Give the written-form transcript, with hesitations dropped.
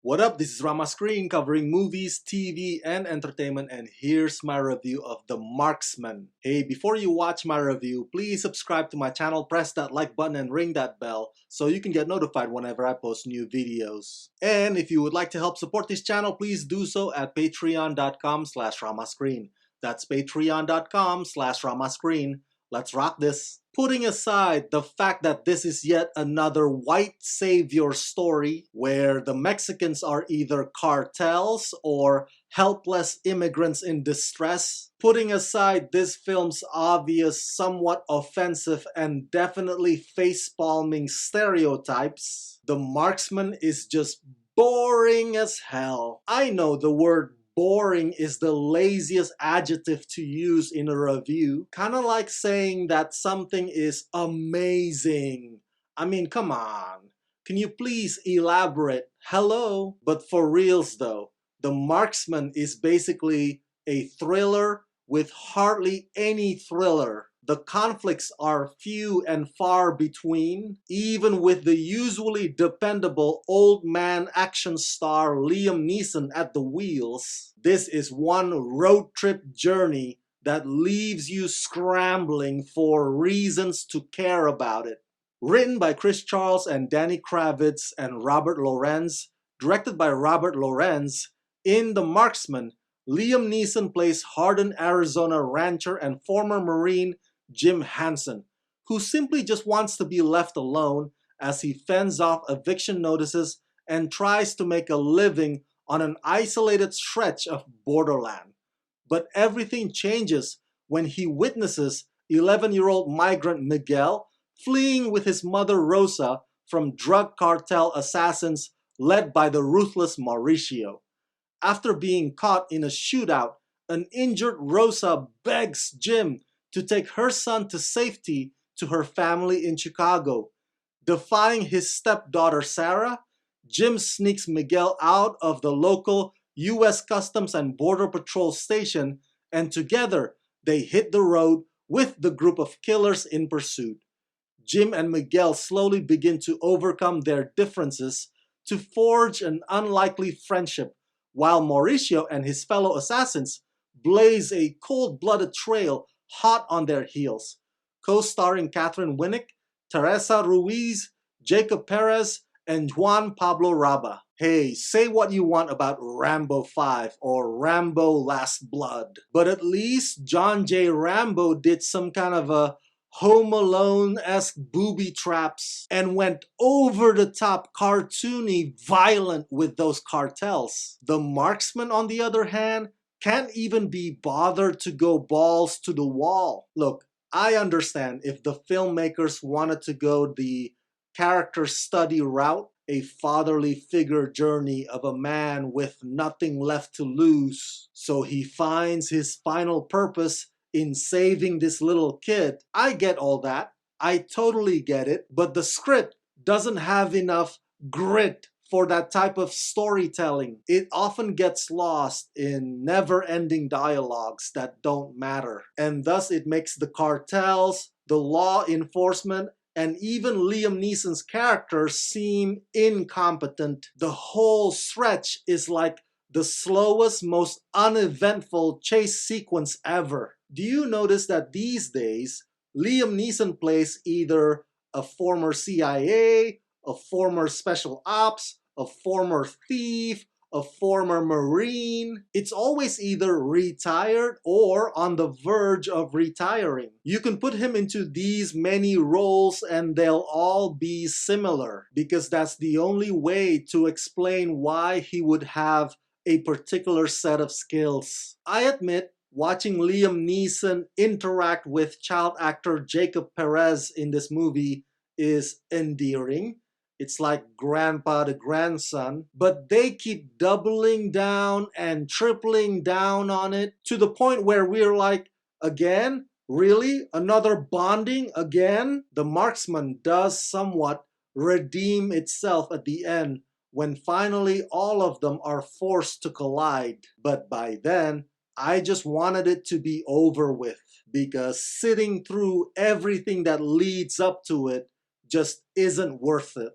What up? This is Rama Screen covering movies, TV, and entertainment, and here's my review of The Marksman. Hey, before you watch my review, please subscribe to my channel, press that like button, and ring that bell so you can get notified whenever I post new videos. And if you would like to help support this channel, please do so at patreon.com/ramascreen. That's patreon.com/ramascreen. Let's rock this. Putting aside the fact that this is yet another white savior story where the Mexicans are either cartels or helpless immigrants in distress, putting aside this film's obvious, somewhat offensive, and definitely face-palming stereotypes, The Marksman is just boring as hell. I know the word boring is the laziest adjective to use in a review. Kind of like saying that something is amazing. I mean, come on. Can you please elaborate? Hello? But for reals though, The Marksman is basically a thriller with hardly any thriller. The conflicts are few and far between, even with the usually dependable old man action star Liam Neeson at the wheels. This is one road trip journey that leaves you scrambling for reasons to care about it. Written by Chris Charles and Danny Kravitz and Robert Lorenz, directed by Robert Lorenz, in The Marksman, Liam Neeson plays hardened Arizona rancher and former Marine Jim Hansen, who simply just wants to be left alone as he fends off eviction notices and tries to make a living on an isolated stretch of borderland. But everything changes when he witnesses 11-year-old migrant Miguel fleeing with his mother Rosa from drug cartel assassins led by the ruthless Mauricio. After being caught in a shootout, an injured Rosa begs Jim to take her son to safety to her family in Chicago. Defying his stepdaughter Sarah, Jim sneaks Miguel out of the local U.S. Customs and Border Patrol station, and together they hit the road with the group of killers in pursuit. Jim and Miguel slowly begin to overcome their differences to forge an unlikely friendship, while Mauricio and his fellow assassins blaze a cold-blooded trail hot on their heels. Co-starring Catherine Winnick, Teresa Ruiz, Jacob Perez, and Juan Pablo Raba. Hey, say what you want about Rambo 5 or Rambo Last Blood, but at least John J. Rambo did some kind of a Home Alone-esque booby traps and went over-the-top cartoony violent with those cartels. The Marksman, on the other hand, can't even be bothered to go balls to the wall. Look, I understand if the filmmakers wanted to go the character study route, a fatherly figure journey of a man with nothing left to lose, so he finds his final purpose in saving this little kid. I get all that. I totally get it. But the script doesn't have enough grit for that type of storytelling. It often gets lost in never-ending dialogues that don't matter. And thus it makes the cartels, the law enforcement, and even Liam Neeson's character seem incompetent. The whole stretch is like the slowest, most uneventful chase sequence ever. Do you notice that these days, Liam Neeson plays either a former CIA, a former special ops, a former thief, a former Marine? It's always either retired or on the verge of retiring. You can put him into these many roles and they'll all be similar, because that's the only way to explain why he would have a particular set of skills. I admit, watching Liam Neeson interact with child actor Jacob Perez in this movie is endearing. It's like grandpa to grandson, but they keep doubling down and tripling down on it to the point where we're like, again? Really? Another bonding again? The Marksman does somewhat redeem itself at the end when finally all of them are forced to collide. But by then, I just wanted it to be over with, because sitting through everything that leads up to it just isn't worth it.